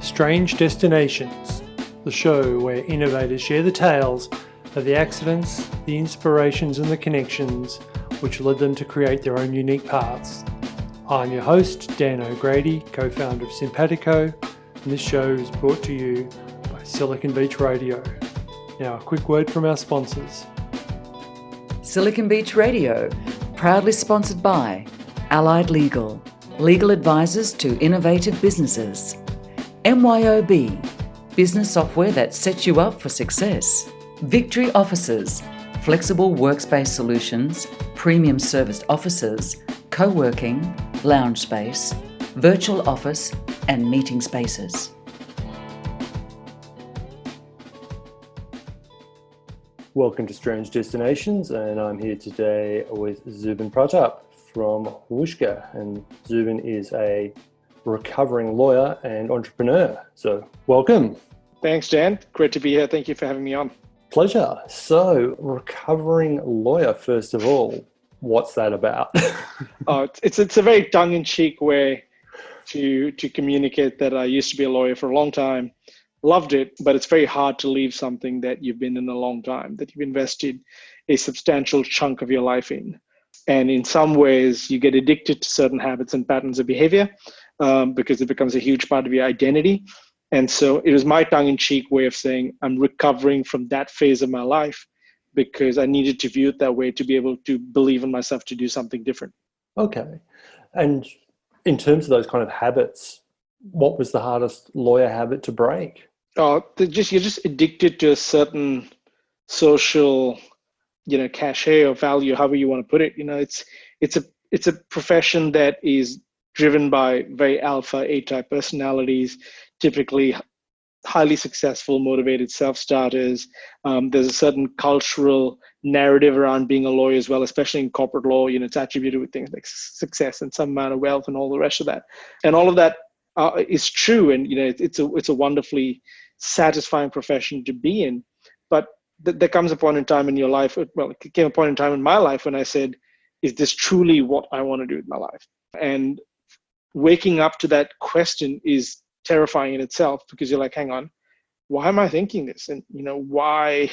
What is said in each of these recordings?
Strange Destinations, the show where innovators share the tales of the accidents, the inspirations and the connections which led them to create their own unique paths. I'm your host, Dan O'Grady, co-founder of Simpatico, and this show is brought to you by Silicon Beach Radio. Now a quick word from our sponsors. Silicon Beach Radio, proudly sponsored by Allied Legal, legal advisors to innovative businesses. MYOB, business software that sets you up for success. Victory Offices, flexible workspace solutions, premium serviced offices, co-working, lounge space, virtual office, and meeting spaces. Welcome to Strange Destinations, and I'm here today with Zubin Pratap from Whooshka, and Zubin is a recovering lawyer and entrepreneur. So welcome. Thanks, Dan. Great to be here. Thank you for having me on. Pleasure. So recovering lawyer, first of all, what's that about? It's a very tongue-in-cheek way to communicate that I used to be a lawyer for a long time. Loved it, but it's very hard to leave something that you've been in a long time, that you've invested a substantial chunk of your life in. And in some ways, you get addicted to certain habits and patterns of behavior because it becomes a huge part of your identity. And so it was my tongue-in-cheek way of saying I'm recovering from that phase of my life because I needed to view it that way to be able to believe in myself to do something different. Okay. And in terms of those kind of habits, what was the hardest lawyer habit to break? You're just addicted to a certain social, cachet or value, however you want to put it. It's a profession that is driven by very alpha A-type personalities, typically highly successful, motivated self-starters. There's a certain cultural narrative around being a lawyer as well, especially in corporate law. It's attributed with things like success and some amount of wealth and all the rest of that. And all of that is true, and it's a wonderfully satisfying profession to be in. But there comes a point in time in your life. Well, it came a point in time in my life when I said, "Is this truly what I want to do with my life?" And waking up to that question is terrifying in itself because you're like, "Hang on, why am I thinking this? And why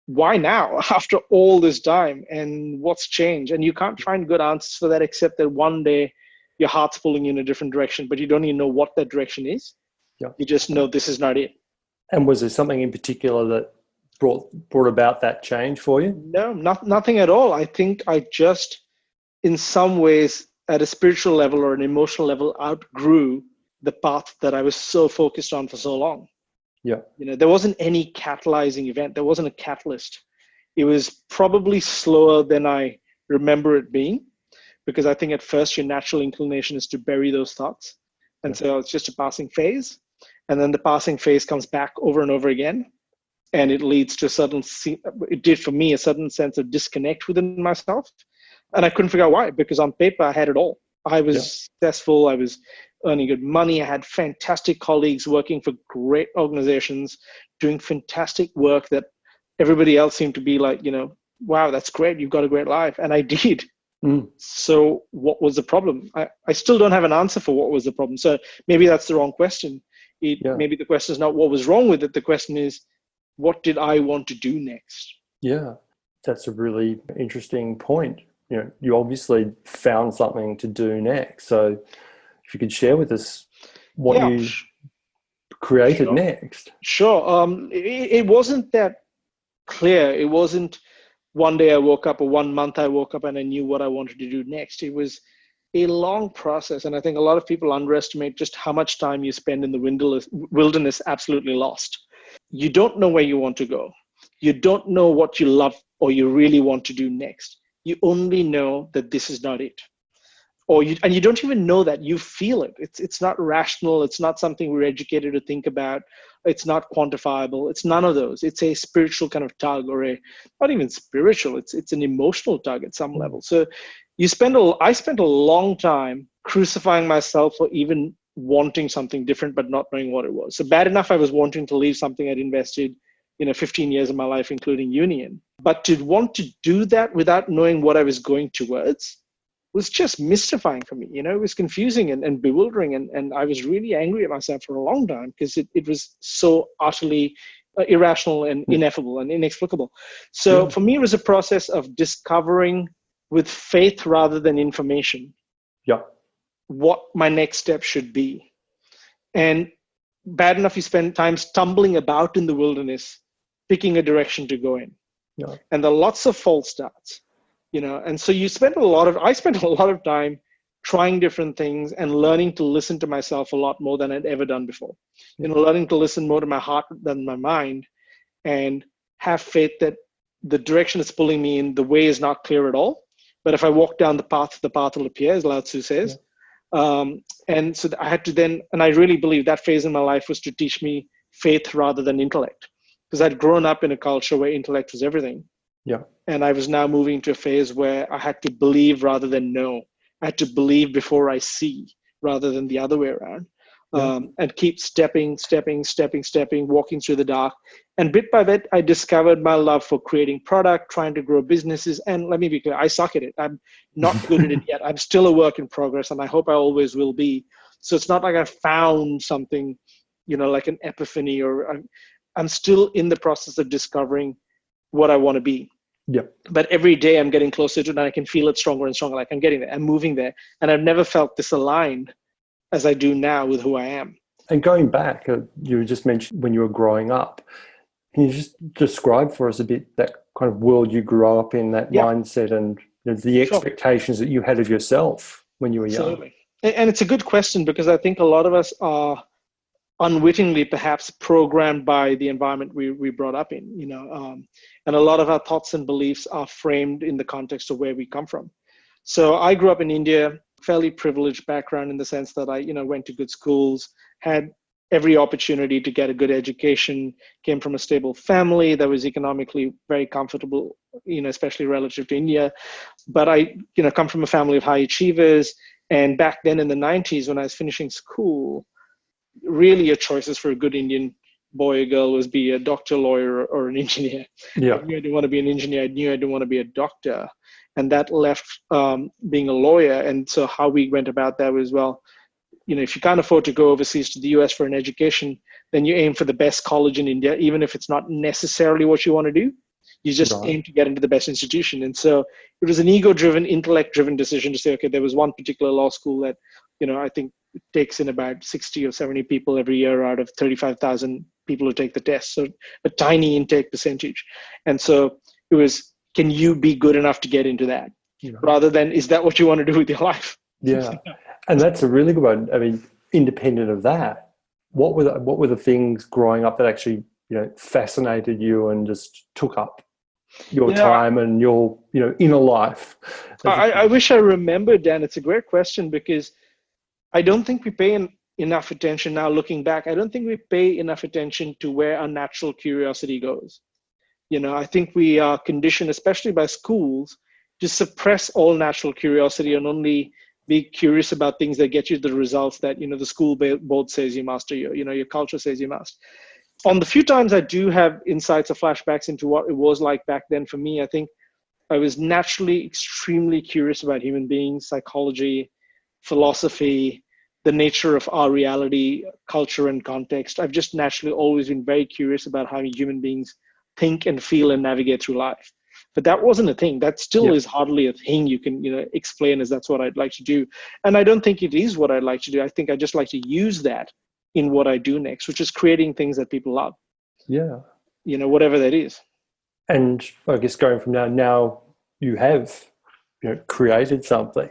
now after all this time? And what's changed?" And you can't find good answers for that except that one day your heart's pulling you in a different direction, but you don't even know what that direction is. Yeah. You just know this is not it. And was there something in particular that brought about that change for you? No, nothing at all. I think I just, in some ways, at a spiritual level or an emotional level, outgrew the path that I was so focused on for so long. Yeah. There wasn't any catalyzing event. There wasn't a catalyst. It was probably slower than I remember it being, because I think at first your natural inclination is to bury those thoughts. And so it's just a passing phase. And then the passing phase comes back over and over again. And it leads to it did for me, a certain sense of disconnect within myself. And I couldn't figure out why, because on paper I had it all. I was successful. I was earning good money. I had fantastic colleagues working for great organizations, doing fantastic work that everybody else seemed to be like, wow, that's great. You've got a great life. And I did. So what was the problem? I still don't have an answer for what was the problem. So maybe that's the wrong question. Maybe the question is not what was wrong with it. The question is, what did I want to do next? Yeah, that's a really interesting point. You obviously found something to do next. So if you could share with us what you created next. Sure. It wasn't that clear. It wasn't one day I woke up or 1 month I woke up and I knew what I wanted to do next. It was a long process. And I think a lot of people underestimate just how much time you spend in the wilderness absolutely lost. You don't know where you want to go. You don't know what you love or you really want to do next. You only know that this is not it. And you don't even know that. You feel it. It's not rational. It's not something we're educated to think about. It's not quantifiable. It's none of those. It's a spiritual kind of tug, or not even spiritual. It's an emotional tug at some level. So I spent a long time crucifying myself for even wanting something different, but not knowing what it was. So bad enough I was wanting to leave something I'd invested 15 years of my life, including union. But to want to do that without knowing what I was going towards was just mystifying for me. It was confusing and bewildering. And I was really angry at myself for a long time because it was so utterly irrational and ineffable and inexplicable. So for me, it was a process of discovering with faith rather than information what my next step should be. And bad enough you spend time stumbling about in the wilderness, picking a direction to go in. And there are lots of false starts. And so I spent a lot of time trying different things and learning to listen to myself a lot more than I'd ever done before. Learning to listen more to my heart than my mind, and have faith that the direction it's pulling me in, the way is not clear at all. But if I walk down the path will appear, as Lao Tzu says. And so I had to then, and I really believe that phase in my life was to teach me faith rather than intellect, because I'd grown up in a culture where intellect was everything. And I was now moving to a phase where I had to believe rather than know. I had to believe before I see rather than the other way around. And keep stepping, walking through the dark. And bit by bit, I discovered my love for creating product, trying to grow businesses. And let me be clear, I suck at it. I'm not good at it yet. I'm still a work in progress, and I hope I always will be. So it's not like I found something, like an epiphany, or I'm still in the process of discovering what I want to be. But every day I'm getting closer to it, and I can feel it stronger and stronger. Like I'm getting there, I'm moving there. And I've never felt this aligned as I do now with who I am. And going back, you just mentioned when you were growing up. Can you just describe for us a bit that kind of world you grew up in, that mindset, and the expectations that you had of yourself when you were young? And it's a good question, because I think a lot of us are unwittingly perhaps programmed by the environment we brought up in, and a lot of our thoughts and beliefs are framed in the context of where we come from. So I grew up in India, fairly privileged background in the sense that I, went to good schools, had every opportunity to get a good education, came from a stable family that was economically very comfortable, especially relative to India. But I, come from a family of high achievers. And back then in the 90s, when I was finishing school, really your choices for a good Indian boy or girl was be a doctor, lawyer, or an engineer. I knew I didn't want to be an engineer. I knew I didn't want to be a doctor. And that left being a lawyer. And so how we went about that was, if you can't afford to go overseas to the US for an education, then you aim for the best college in India, even if it's not necessarily what you want to do. You just aim to get into the best institution. And so it was an ego-driven, intellect-driven decision to say, okay, there was one particular law school that, I think it takes in about 60 or 70 people every year out of 35,000 people who take the test. So a tiny intake percentage. And so it was, can you be good enough to get into that? Rather than, is that what you want to do with your life? And that's a really good one. I mean, independent of that, what were the things growing up that actually, fascinated you and just took up your time and your, inner life? I wish I remembered, Dan. It's a great question, because I don't think we pay enough attention now, looking back. I don't think we pay enough attention to where our natural curiosity goes. I think we are conditioned, especially by schools, to suppress all natural curiosity and only be curious about things that get you the results that, the school board says you must, or your culture says you must. On the few times I do have insights or flashbacks into what it was like back then for me, I think I was naturally extremely curious about human beings, psychology, philosophy, the nature of our reality, culture, and context. I've just naturally always been very curious about how human beings think and feel and navigate through life. But that wasn't a thing. That still is hardly a thing you can, explain as that's what I'd like to do. And I don't think it is what I'd like to do. I think I just like to use that in what I do next, which is creating things that people love. Whatever that is. And I guess going from now you have, created something.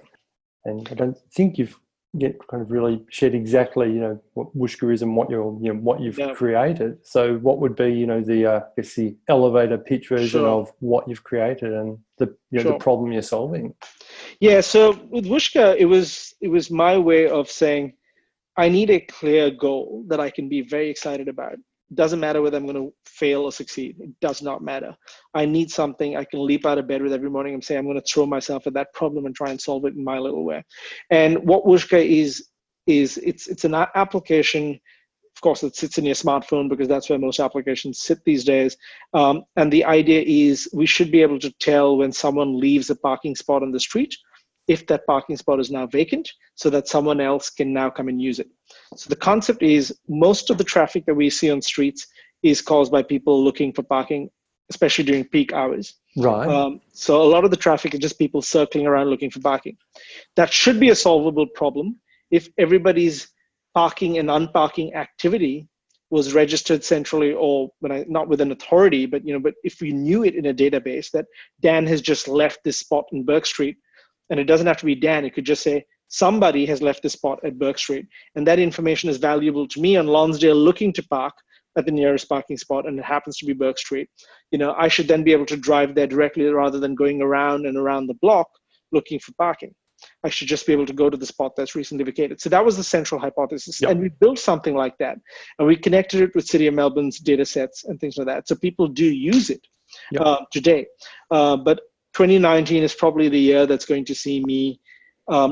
And I don't think you've yet kind of really shared exactly, what Whooshkaa is and what you've created. So what would be, the elevator pitch version of what you've created and the the problem you're solving? Yeah. So with Whooshkaa, it was my way of saying, I need a clear goal that I can be very excited about. It doesn't matter whether I'm going to fail or succeed. It does not matter. I need something I can leap out of bed with every morning and say, I'm going to throw myself at that problem and try and solve it in my little way. And what Whooshkaa is it's an application. Of course, it sits in your smartphone because that's where most applications sit these days. And the idea is we should be able to tell when someone leaves a parking spot on the street if that parking spot is now vacant so that someone else can now come and use it. So the concept is most of the traffic that we see on streets is caused by people looking for parking, especially during peak hours. Right. So a lot of the traffic is just people circling around looking for parking. That should be a solvable problem if everybody's parking and unparking activity was registered centrally, or not with an authority, but but if we knew it in a database that Dan has just left this spot in Burke Street, and it doesn't have to be Dan, it could just say somebody has left this spot at Burke Street, and that information is valuable to me on Lonsdale looking to park at the nearest parking spot, and it happens to be Burke Street. I should then be able to drive there directly rather than going around and around the block looking for parking. I should just be able to go to the spot that's recently vacated. So that was the central hypothesis. Yep. And we built something like that. And we connected it with City of Melbourne's data sets and things like that. So people do use it today. But 2019 is probably the year that's going to see me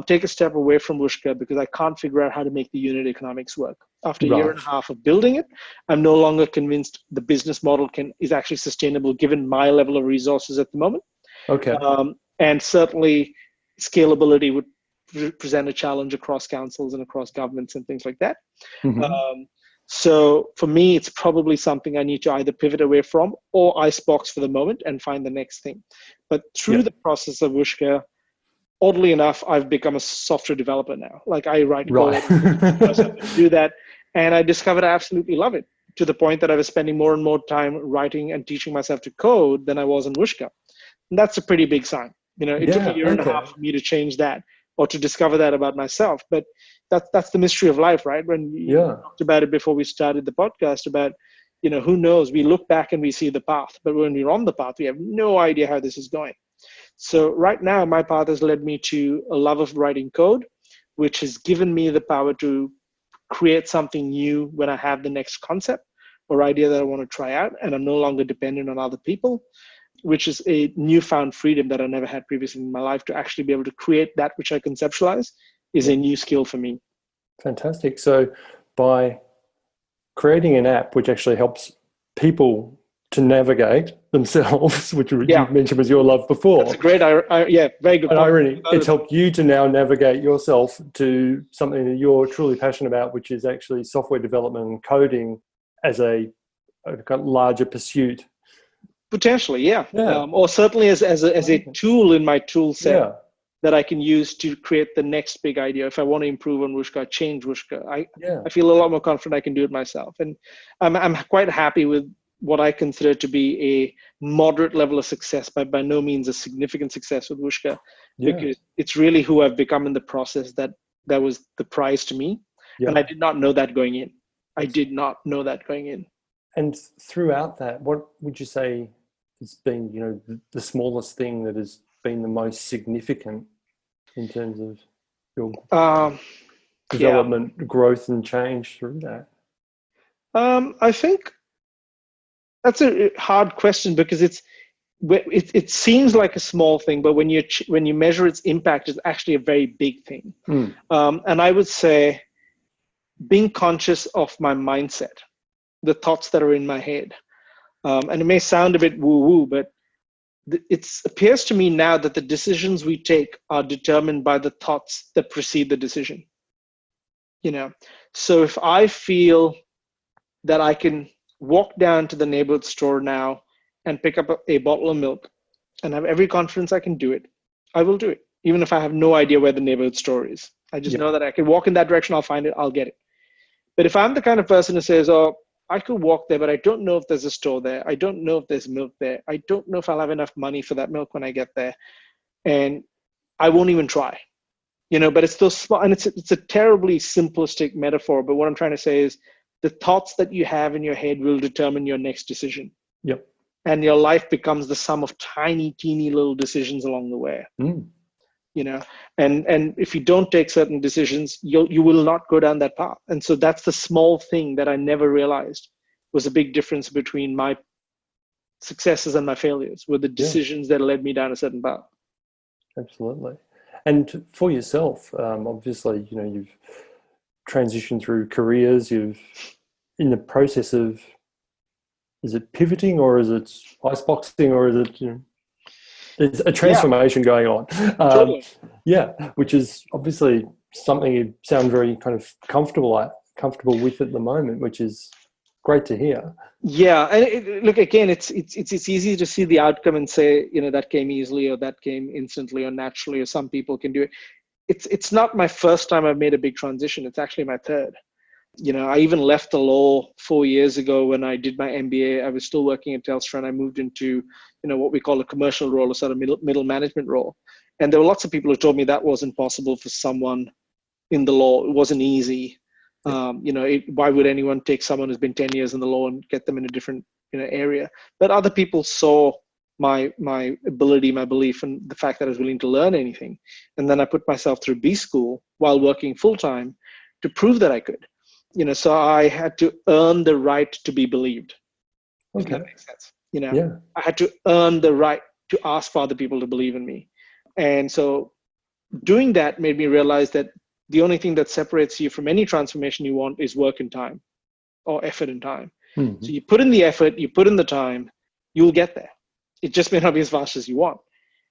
take a step away from Whooshkaa, because I can't figure out how to make the unit economics work. After a year and a half of building it, I'm no longer convinced the business model is actually sustainable given my level of resources at the moment. Okay. And certainly scalability would present a challenge across councils and across governments and things like that. Mm-hmm. So for me, it's probably something I need to either pivot away from or icebox for the moment and find the next thing. But through the process of Whooshkaa, oddly enough, I've become a software developer now. Like I write code, do that, and I discovered I absolutely love it, to the point that I was spending more and more time writing and teaching myself to code than I was in Whooshkaa. And that's a pretty big sign. It took a year and a half for me to change that or to discover that about myself. But that's the mystery of life, right? When you talked about it before we started the podcast about, who knows? We look back and we see the path, but when we're on the path, we have no idea how this is going. So right now, my path has led me to a love of writing code, which has given me the power to create something new when I have the next concept or idea that I want to try out, and I'm no longer dependent on other people, which is a newfound freedom that I never had previously in my life. To actually be able to create that which I conceptualize is a new skill for me. Fantastic. So by creating an app which actually helps people to navigate themselves, which you mentioned was your love before. That's a great, very good point. Irony. It's helped you to now navigate yourself to something that you're truly passionate about, which is actually software development and coding as a larger pursuit. Potentially, yeah. Or certainly as a tool in my tool set that I can use to create the next big idea. If I want to improve on Whooshkaa, change Whooshkaa, I feel a lot more confident I can do it myself. And I'm quite happy with what I consider to be a moderate level of success, but by no means a significant success with Whooshkaa, because it's really who I've become in the process that was the prize to me. And I did not know that going in. And throughout that, what would you say has been, the smallest thing that has been the most significant in terms of your development, growth, and change through that? I think that's a hard question, because it seems like a small thing, but when you measure its impact, it's actually a very big thing. And I would say being conscious of my mindset, the thoughts that are in my head. And it may sound a bit woo-woo, but it appears to me now that the decisions we take are determined by the thoughts that precede the decision. So if I feel that I can walk down to the neighborhood store now and pick up a bottle of milk and have every confidence I can do it, I will do it, even if I have no idea where the neighborhood store is. I just know that I can walk in that direction, I'll find it, I'll get it. But if I'm the kind of person who says, I could walk there, but I don't know if there's a store there. I don't know if there's milk there. I don't know if I'll have enough money for that milk when I get there. And I won't even try, but it's those small, and it's a terribly simplistic metaphor. But what I'm trying to say is the thoughts that you have in your head will determine your next decision. Yep. And your life becomes the sum of tiny, teeny little decisions along the way. And if you don't take certain decisions, you will not go down that path. And so that's the small thing that I never realized was a big difference between my successes and my failures, were the decisions that led me down a certain path. Absolutely. And for yourself, obviously, you've transitioned through careers, you've in the process of, is it pivoting or is it iceboxing or is it, There's a transformation going on. Totally. Yeah, which is obviously something you sound very kind of comfortable with at the moment, which is great to hear. Yeah, and look, again, it's easy to see the outcome and say, that came easily, or that came instantly, or naturally, or some people can do it. It's not my first time I've made a big transition. It's actually my third. I even left the law 4 years ago when I did my MBA. I was still working at Telstra, and I moved into, what we call a commercial role, a sort of middle management role. And there were lots of people who told me that wasn't possible for someone in the law. It wasn't easy. Why would anyone take someone who's been 10 years in the law and get them in a different area? But other people saw my ability, my belief, and the fact that I was willing to learn anything. And then I put myself through B school while working full time to prove that I could. So I had to earn the right to be believed. If that makes sense. I had to earn the right to ask for other people to believe in me. And so doing that made me realize that the only thing that separates you from any transformation you want is work and time, or effort and time. Mm-hmm. So you put in the effort, you put in the time, you'll get there. It just may not be as fast as you want.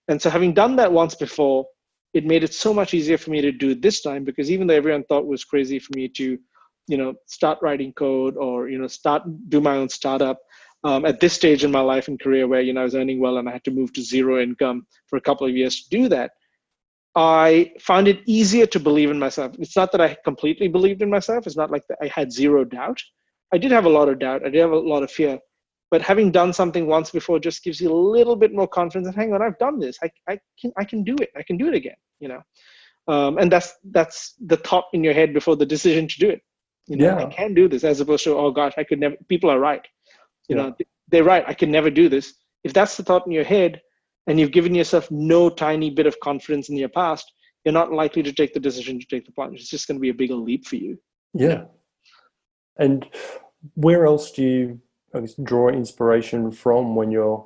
And so having done that once before, it made it so much easier for me to do it this time, because even though everyone thought it was crazy for me to, start writing code or, do my own startup, at this stage in my life and career where, I was earning well and I had to move to zero income for a couple of years to do that, I found it easier to believe in myself. It's not that I completely believed in myself. It's not like that I had zero doubt. I did have a lot of doubt. I did have a lot of fear. But having done something once before just gives you a little bit more confidence. And hang on, I've done this. I can do it. I can do it again. And that's the thought in your head before the decision to do it. I can do this, as opposed to, oh gosh, I could never. People are right. They're right. I can never do this. If that's the thought in your head, and you've given yourself no tiny bit of confidence in your past, you're not likely to take the decision to take the plunge. It's just going to be a bigger leap for you. Yeah. And where else do you, draw inspiration from when you're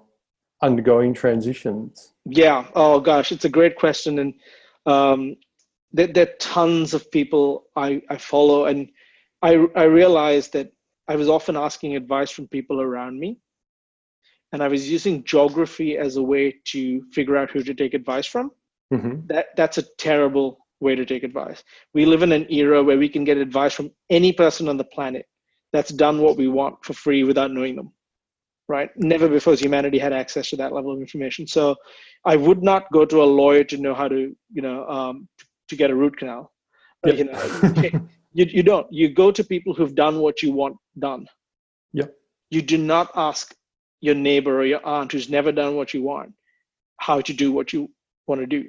undergoing transitions? Yeah. Oh gosh, it's a great question. And there are tons of people I follow, and I realized that I was often asking advice from people around me. And I was using geography as a way to figure out who to take advice from. Mm-hmm. That's a terrible way to take advice. We live in an era where we can get advice from any person on the planet that's done what we want for free without knowing them, right? Never before has humanity had access to that level of information. So I would not go to a lawyer to know how to, to get a root canal. Yep. You don't. You go to people who've done what you want done. Yep. You do not ask your neighbor or your aunt who's never done what you want how to do what you want to do.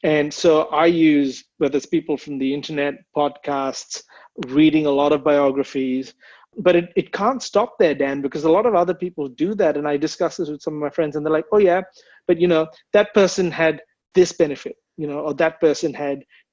And so I use, whether it's people from the internet, podcasts, reading a lot of biographies, but it can't stop there, Dan, because a lot of other people do that. And I discuss this with some of my friends, and they're like, oh yeah, but that person had this benefit, or that person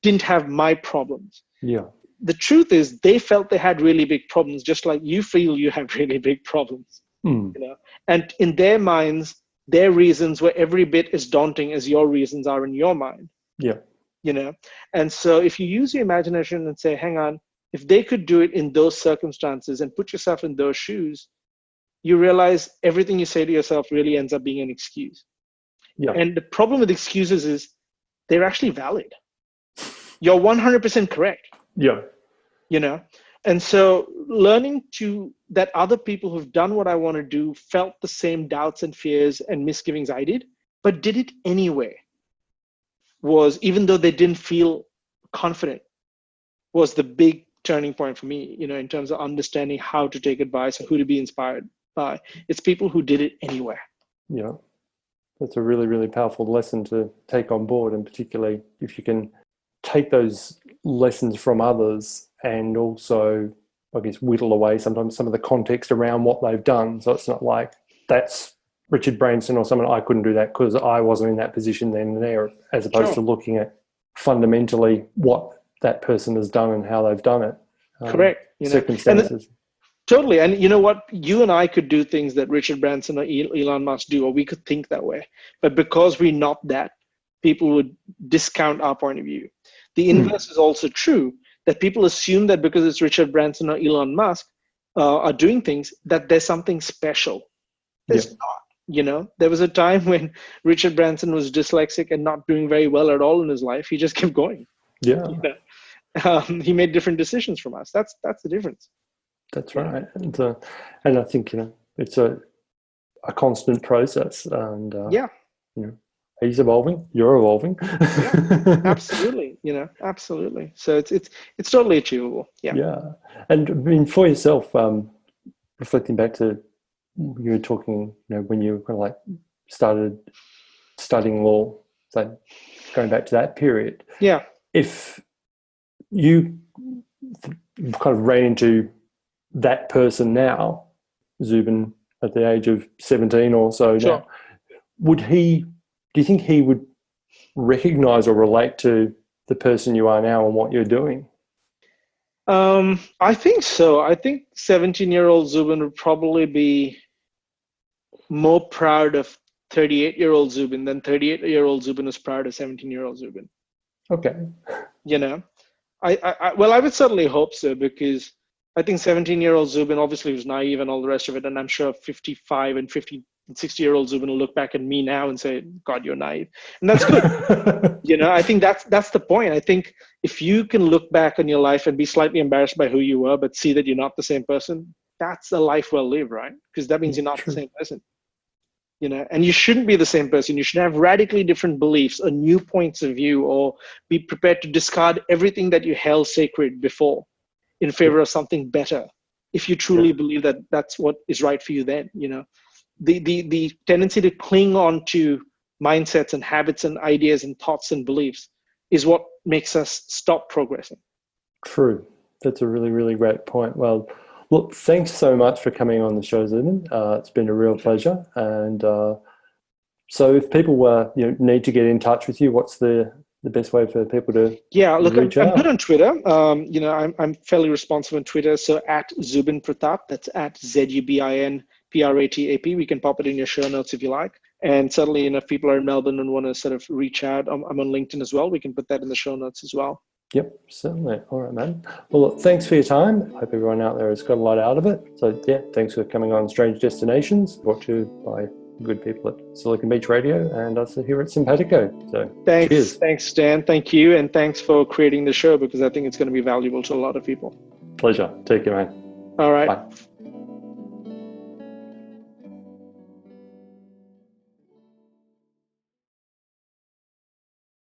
didn't have my problems. Yeah. The truth is they felt they had really big problems, just like you feel you have really big problems. And in their minds, their reasons were every bit as daunting as your reasons are in your mind. Yeah. And so if you use your imagination and say, hang on, if they could do it in those circumstances and put yourself in those shoes, you realize everything you say to yourself really ends up being an excuse. Yeah. And the problem with excuses is they're actually valid. You're 100% correct. Yeah. And so learning that other people who've done what I want to do felt the same doubts and fears and misgivings I did, but did it anyway, was, even though they didn't feel confident, was the big turning point for me, in terms of understanding how to take advice and who to be inspired by. It's people who did it anyway. Yeah. That's a really, really powerful lesson to take on board, and particularly if you can take those lessons from others and also, I guess, whittle away sometimes some of the context around what they've done. So it's not like that's Richard Branson or someone, I couldn't do that because I wasn't in that position then and there, as opposed to looking at fundamentally what that person has done and how they've done it. Correct. Circumstances. Totally. And you know what? You and I could do things that Richard Branson or Elon Musk do, or we could think that way. But because we're not that, people would discount our point of view. The inverse is also true, that people assume that because it's Richard Branson or Elon Musk are doing things, that there's something special. There's not. There was a time when Richard Branson was dyslexic and not doing very well at all in his life. He just kept going. Yeah. He made different decisions from us. That's the difference. That's right. And I think, it's a constant process, and he's evolving, you're evolving. Yeah, absolutely. Absolutely. So it's totally achievable. Yeah. And I mean, for yourself, reflecting back to, you were talking, when you kind of like started studying law, so going back to that period. Yeah. If you kind of ran into that person now, Zubin, at the age of 17 or so, sure. Now, do you think he would recognize or relate to the person you are now and what you're doing? I think so. I think 17-year-old Zubin would probably be more proud of 38-year-old Zubin than 38-year-old Zubin is proud of 17-year-old Zubin. Okay. I would certainly hope so, because I think 17-year-old Zubin obviously was naive and all the rest of it, and I'm sure 55 and 50 and 60-year-old Zubin will look back at me now and say, God, you're naive. And that's good. I think that's the point. I think if you can look back on your life and be slightly embarrassed by who you were, but see that you're not the same person, that's a life well lived, right? Because that means you're not the same person. And you shouldn't be the same person. You should have radically different beliefs or new points of view, or be prepared to discard everything that you held sacred before in favor of something better. If you truly believe that that's what is right for you, then, the tendency to cling on to mindsets and habits and ideas and thoughts and beliefs is what makes us stop progressing. True. That's a really, really great point. Well, look, thanks so much for coming on the show, Zubin. It's been a real pleasure. And so if people need to get in touch with you, what's the best way for people to reach out? I'm good on Twitter. I'm fairly responsive on Twitter. So at Zubin Pratap, that's at ZUBIN PRATAP. We can pop it in your show notes if you like. And certainly, if people are in Melbourne and want to sort of reach out, I'm on LinkedIn as well. We can put that in the show notes as well. Yep, certainly. All right, man. Well, look, thanks for your time. Hope everyone out there has got a lot out of it. So, thanks for coming on Strange Destinations, brought to you by good people at Silicon Beach Radio and us here at Simpatico. So, thanks. Cheers. Thanks, Stan. Thank you. And thanks for creating the show, because I think it's going to be valuable to a lot of people. Pleasure. Take care, man. All right. Bye.